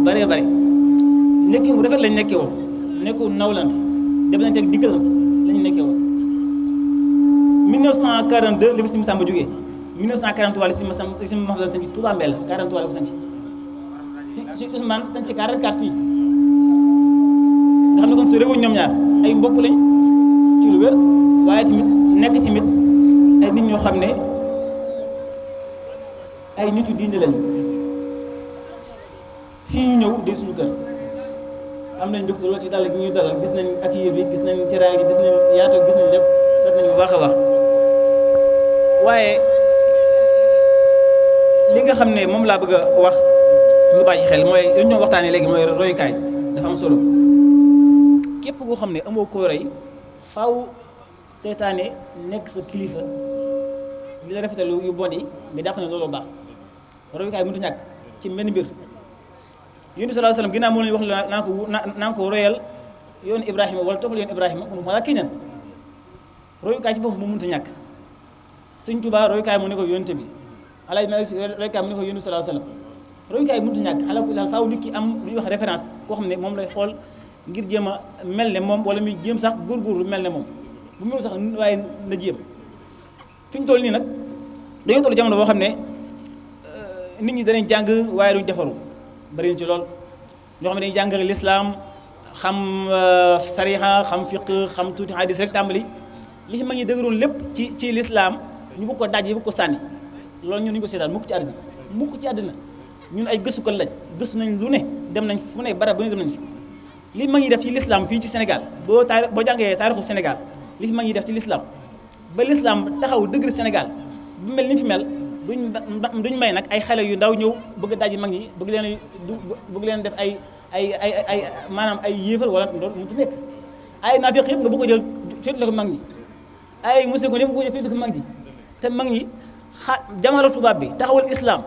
bëree bëri nekkin bu rafet lañ nekkee woon nekku nawlante demlante ak diggalante lañu nekkee woon 1942 la fi si Massamba jógee 1943 la si Massamba sanc Touba Mbella 43 la ko sanc si Ousmane sanc 44 fii nga xam ne kon su réewuñ ñoom ñaar ay mbokk lañ ci lu wér waaye tamit nekk tamit ay nit ñoo xam ne ay nitu diine lañ fii ñu ñëw day suñu kër am nañ mbégte lool ci dalal gi ñuy dalal gis nañ ak yéen bi gis nañ teraanga gis nañ yaatu gis nañ lépp seet nañ bu baax a baax waaye nga xam ne moom laa bëgg a wax nga bàyyi xel mooy li ñu waxtaanee léegi mooy royukaay dafa am solo képp koo xam ne amoo koo roy faaw seetaane nekk sa kilifa li la rafetal yu bon yi nga jàpp ne loolu baax royukaay mënut a ñàkk ci benn mbir. Yonent bi sallallahu alayhi wasallam ginnaaw moo leen wax naa ko royal yoonu Ibrahima wala toppal yoonu Ibrahima wala kii nan royukaay ci boppam moo mënut a ñàkk. Sëñ Tuubaa royukaay mu ne ko yonent bi Alaaji Maalik Si royukaay mu ne ko Yonent bi sallallahu alayhi wasallam royukaay mënut a ñàkk ala kulli haal faaw nit ki am lu ñuy wax référence koo xam ne moom lay xool ngir jéem a mel ne moom wala muy jéem sax góorgóorlu mel ne moom bu mënul sax waaye na jéem fi ñu toll nii nag dañoo toll jamono boo xam ne nit ñi danañ jàng waaye duñ defaru bari na ci lool ñoo xam ne dañuy jàngale lislaam xam sariha xam fiq xam tuuti hadis rek tàmbali li ci mag ñi dëgëroon lépp ci lislaam ñu bëgg ko daj yi bëgg ko sànni loolu ñun ñu ko seetaan mukk ci àddina ñun ay gëstukat lañ gëstu nañ lu ne dem nañ fu ne barab bu ne dem nañ fi li mag ñi def ci lislaam fii ci Sénégal boo jàngee taarixu Sénégal li fi mag ñi def ci lislaam ba lislaam taxaw dëgg Sénégal bu mel ni fi mel duñ may nag ay xale yu ndaw ñëw bëgg a dajji mag ñi bëgg leen def ay maanaam ay yéefal wala loolu mu ci nekk ay naafiq yëpp nga bëgg ko jël féetlu ko mag ñi ay monsieur ko yëpp nga bëgg ko jël féetlu ko mag ñi te mag ñi jamono tubaab bi taxawal islam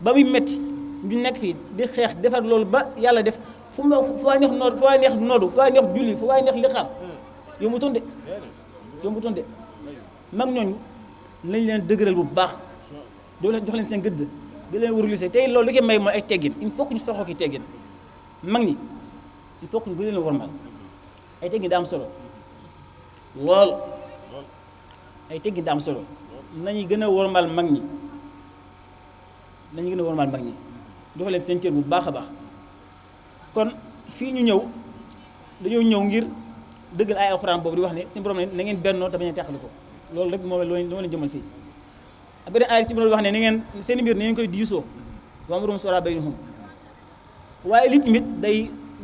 ba muy métti ñu nekk fii di xeex defar loolu ba yàlla def fu waay neex nodd fu waay neex noddu fu waay neex julli fu waay neex liqaam yombutoon de mag ñooñu nañ leen dëgëral bu baax doo leen jox leen seen gëdd di leen wërulise tey loolu li koy may mooy ay teggin il faut que ñu soxoo ki teggin mag ñi il faut que ñu gën leen warmal ay teggin daa am solo lool ay teggin daa am solo nañu gën a warmal mag ñi jox leen seen cër bu baax a baax kon fii ñu ñëw dañoo ñëw ngir dëggal ay alxuraan boobu di wax ne suñu borom ne na ngeen bennoo te bañ a teqali ko loolu rek moo leen jëmal fii ak beneen aaya suñu borom wax ne na ngeen seen mbir na ngeen koy diisoo wa amruhum shura baynahum waaye lii tamit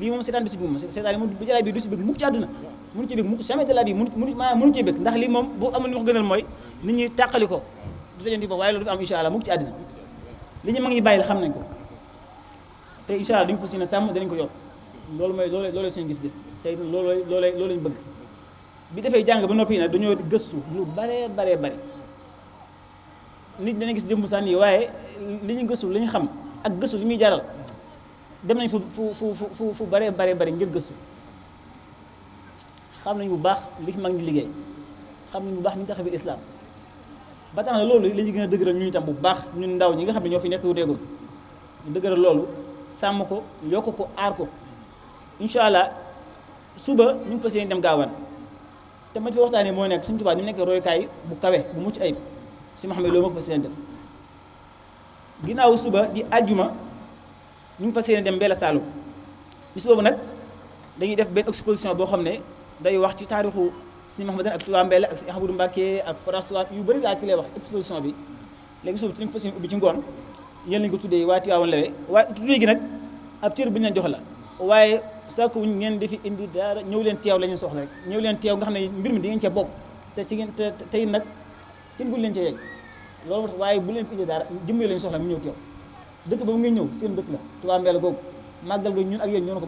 lii moom seetaan du si bëgg seetaan moom bu jalaay bi du si bëgg mukk ci àdduna mënu ci bëgg mukk jamais de la vie mënu ci bëgg ndax lii moom bu amul li wax gënal mooy nit ñi tàqali ko du dajanti boobu waaye loolu du am incha allah mukk ci àddina li ñu mag ñi bàyyi la xam nañ ko te incha allah duñu fas yéene sàmm danañ ko yokk loolu mooy loolu seen gis-gis tey loolu lañ bëgg bi defee jàng ba noppi nag dañoo gëstu lu bare nit dana gis jëmb sànni waaye li ñu gëstu li ñu xam ak gëstu li muy jaral dem nañ fu bare ngir gëstu xam nañ bu baax li fi mag ñi liggéey xam nañ bu baax ni ñu taxawee islam ba tax na loolu la ñu gën a dëgëral ñu itam bu baax ñun ndaw ñi nga xam ne ñoo fi nekk wuteegul ñu dëgëral loolu sàmm ko yokk ko aar ko incha allah suba ñu ngi fas yéene dem gaawaan te ma ci waxtaanee moo nekk Sëñ Tuubaa ñu nekk royukaay bu kawe bu mucc ayib si Mouhamed loolu moo ko fas yéene def ginnaaw suba di àjjuma ñu ngi fas yéene dem Mbella Saloum bis boobu nag dañuy def benn exposition boo xam ne day wax ci taarixu si Mouhamed ak Touba Mbella ak si Ahmadou Mbacké ak France Touba yu bëri laa ci lay wax exposition bi léegi suba ci lañ ko fas yéene ubbi ci ngoon yéen lañ ko tuddee waa Tivaouane Lewe waaye tuddee gi nag ab cër bu ñu leen jox la waaye sàkku wuñ ngeen defi indi dara ñëw leen teew la ñu soxla rek ñëw leen teew nga xam ne mbir mi di ngeen cee bokk te ci ngeen te tey nag kenn gul leen cee yegg loolu waaye bu leen fi indi dara jëmmee la ñu soxla mu ñëw teew dëkk ba mu ngi ñëw seen dëkk la Touba Mbella googu màggal ga ñun ak yéen ñoo ko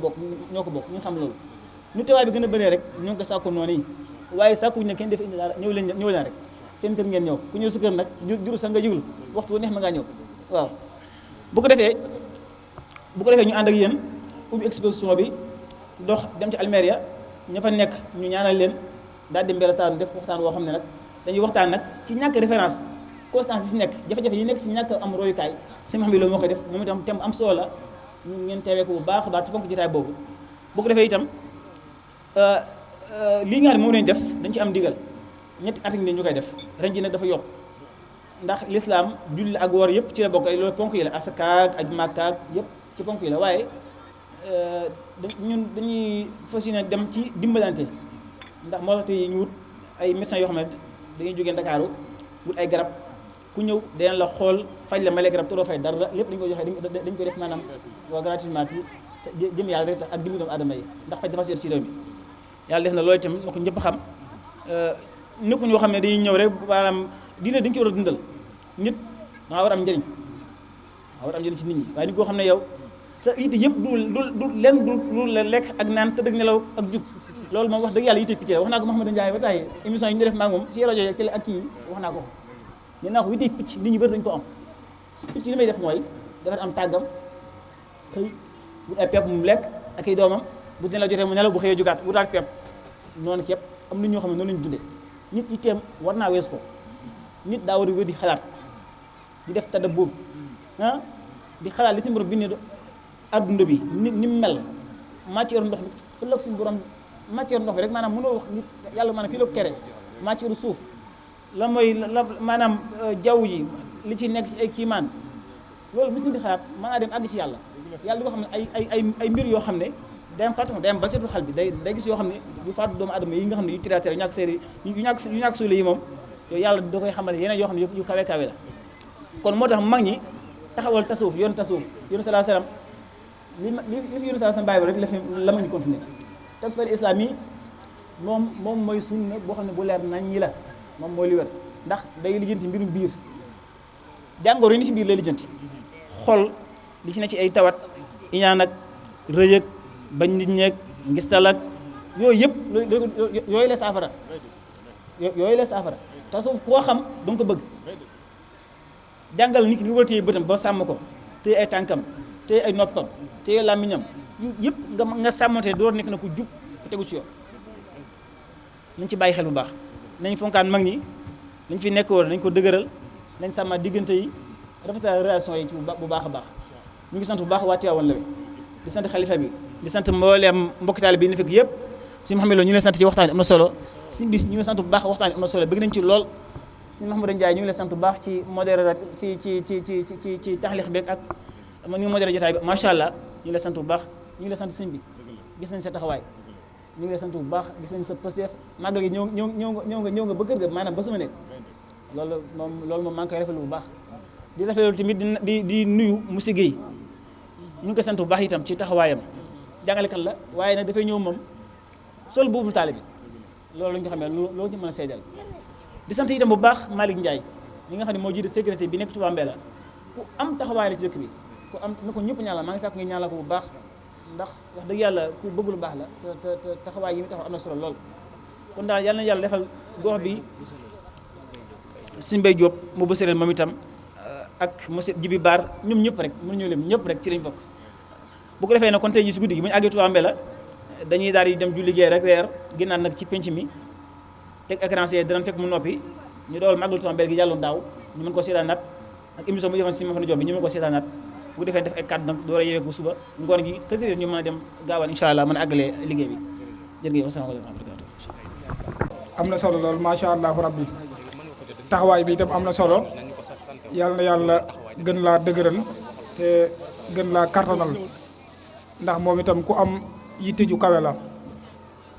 bokk ñu xam loolu ñu teewaay bi gën a bëree rek ñoo ngi ko sàkku noonu yi waaye sàkku wuñ ne kenn defi indi dara ñëw leen rek seen kër ngeen ñëw ku ñëw sa kër nag juru sax nga jiglu waxtu bu neex ma ngaa ñëw waaw bu ko defee ñu ànd ak yéen ubbi exposition bi dox dem ci Almeria ña fa nekk ñu ñaanal leen daal di Mbella Saloum def waxtaan woo xam ne nag dañuy waxtaan nag ci ñàkk référence constance yi si nekk jafe-jafe yi nekk si ñàkk am royukaay si xam ne loolu moo koy def moom itam thème am solo la ñu ngeen teewee ko bu baax a baax te fonk jotaay boobu bu ko defee itam lii nga xam ne moom lañ def dañ ci am ndigal ñetti at ñu koy def ren ji nag dafa yokk ndax l'islam julli ak woor yëpp ci la bokk loolu ponk yi la asakaak ak màkkaak yëpp ci ponk yi la waaye ñun dañuy fas yéene dem ci dimbalante ndax moo tax ñu wut ay médecins yoo xam ne dañuy jógee Ndakaaru wut ay garab ku ñëw dinañ la xool faj la malee garab te doo fay dara lépp dañu koy joxe dañ koy def maanaam waa gratuitement ci jëm yàlla rek ak dimbi doomu aadama yi ndax faj dafa seer ci réew mi yàlla def na loolu itam na ko ñëpp xam nekku ñoo xam ne dañuy ñëw rek maanaam diine dañ ko war a dundal nit danga war a am njëriñ war am njëriñ ci nit ñi waaye nit koo xam ne yow sa yitte yëpp du lenn du lekk ak naan tëdd ak nelaw ak jug loolu moom wax dëgg yàlla yitte picc la wax naa ko Mouhamadou Ndiaye ba tey émission yi ñu def maa moom ci rajo yi télé ak kii wax naa ko ñu naa ko yitte picc nit ñi bëri dañu ko am picc li may def mooy dafa am tàggam xëy wut ay pepp mu lekk ak ay doomam bu dina la jotee mu nelaw bu xëyee jugaat wutaat pepp noonu képp am nit ñoo xam ne noonu lañu dundee nit itteem war naa wees foofu nit daa war a wér di xalaat di def tadabbur di xalaat li suñu borom bindee adduna bi ni mu mel matière ndox bi fëlëg suñu borom matière ndox bi rek maanaam mënoo wax nit yàlla maanaam fii la ko kere matière suuf la mooy la maanaam jaww ji li ci nekk ci ay kiimaan loolu bu ñu di xalaat mën naa dem àgg ci yàlla yàlla di ko xam ne ay mbir yoo xam ne day am patron day am ba seetu xal bi day gis yoo xam ne yu faatu doomu adama yi nga xam ne yu tiratere yu ñàkk séeri yu ñàkk suule yi moom yooyu yàlla da koy xamal yeneen yoo xam ne yu kawe kawe la kon moo tax mag ñi taxawal tasawuf yoon salaa salaam li fi yoon salaa salaam bàyyi rek la mag ñi continuer tasawuf islam yi moom mooy sunna boo xam ne bu leer nañ ñi la moom mooy li wér ndax day lijjanti mbirum biir jàngoro yi ni ci biir lay lijjanti xol li ci ne ci ay tawat iñaan ak rëy ak bañ nit ñeeg ngistal ak yooyu yëpp yooyu la saafara yooyu la saafara tasawuf koo xam da nga ko bëgg jàngal nit ki ni war a téye bëtam ba sàmm ko téye ay tànkam téye ay noppam téye làmmiñam yëpp nga sàmmante door nekk na ku jub ku tegu ci yoon nañ ci bàyyi xel bu baax nañ fonkaan mag ñi nañ fi nekk woon nañ ko dëgëral nañ sàmma diggante yi rafetal relation yi ci bu baax a baax ñu ngi sant bu baax waa Tivaouane Lawe di sant xalifa bi di sant mbooleem mbokki taalibe bi ni fekk yëpp si Mouhamed Lo ñu ngi leen sant ci waxtaan am na solo si bis ñu ngi leen sant bu baax waxtaan am na solo bëgg nañ ci lool si Mouhamadou Ndiaye ñu ngi leen sant bu baax ci modéré ci taxlix beeg ak ñu ngi modéré jotaay bi macha allah ñu ngi leen sant bu baax ñu ngi leen sant sëñ bi gis nañ sa taxawaay ñu ngi leen sant bu baax gis nañ sa pësteef màggal gi ñëw nga ba kër ga maanaam ba sama nekk loolu moom maa ngi koy rafetlu bu baax di rafetlu tamit di nuyu Moussa Gueye ñu ngi koy sant bu baax itam ci taxawaayam jàngalekat la waaye nag dafay ñëw moom sol buubu taalibe bi loolu la ñu ko xamee loolu ñu mën a seedal di sant itam bu baax Malick Ndiaye mi nga xam ne moo jiite sécurité bi nekk Touba Mbella ku am taxawaay la ci dëkk bi ku am na ko ñëpp ñaanal maa ngi sàkk nga ñaanal ko bu baax ndax wax dëgg yàlla ku bëgg lu baax la te taxawaay yi mu taxaw am na solo lool kon daal yàlla na yàlla defal gox bi Sëñ Mbay Diop mu bësëreel moom itam ak monsieur Jibi Baar ñoom ñëpp rek mën ñoo leen ñëpp rek ci lañ bokk bu ko defee nag kon tey ji si guddi gi bu ñu àggee Touba Mbella dañuy daal di dem julli liggéey rek reer ginnaaw nag ci penc mi teg écran danañ fekk mu noppi ñu dool màggal Touba Mbella gi jàlloon daaw ñu mën ko seetaanaat ak émission bu defoon si Mouhamadou Diop bi ñu mën ko seetaanaat bu ko defee def ay kàddu nag door a yeewee ko suba ngoon gi tëdd ñu mën a dem gaawaan incha allah mën a àggalee liggéey bi jërëjëf asalaamaaleykum wa rahmatulah. am na solo lool macha allah rabbi taxawaay bi itam am na solo yàlla na yàlla gën laa dëgëral te gën laa kartanal ndax moom itam ku am yitte ju kawe la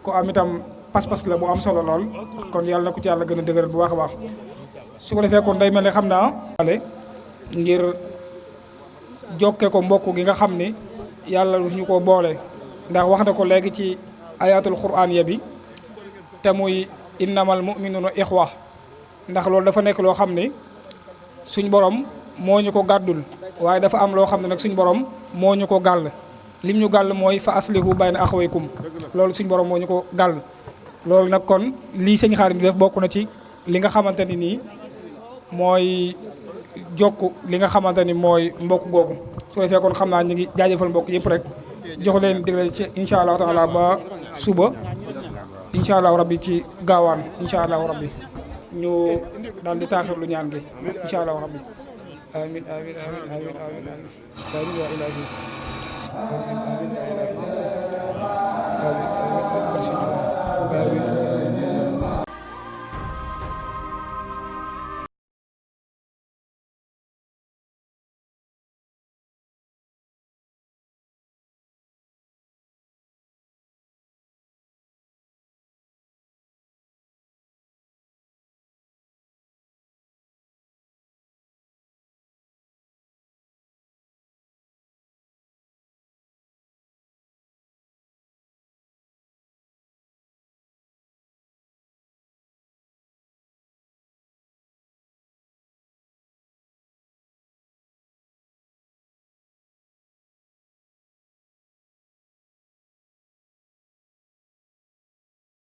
ku am itam pas-pas la bu am solo lool kon yàlla na ko ci yàlla gën a dëgëral bu baax a baax su ko defee kon day mel ne xam naa ngir jokke ko mbokk gi nga xam ni yàlla ñu ko boole ndax wax na ko léegi ci ayatul quraan ya bi te muy innamal mu'minuna ixwa ndax loolu dafa nekk loo xam ni suñ borom moo ñu ko gàddul waaye dafa am loo xam ne nag suñ borom moo ñu ko gàll lim ñu gàll mooy fa aslihu bayna axawaykum loolu suñ borom moo ñu ko gàll loolu nag kon lii sëñ Xaadim def bokk na ci li nga xamante ni nii mooy jokk li nga xamante ni mooy mbokk googu su defee kon xam naa ñu ngi jaajëfal mbokk yëpp rek jox leen digle ci incha allahu taala ba suba incha allahu rabbi ci gaawaan incha allahu rabbi ñu daal di taaxir lu ñaan gi incha allahu rabbi amin amin amin amin amin amin ya ilahi amin amin ya ilahi amin amin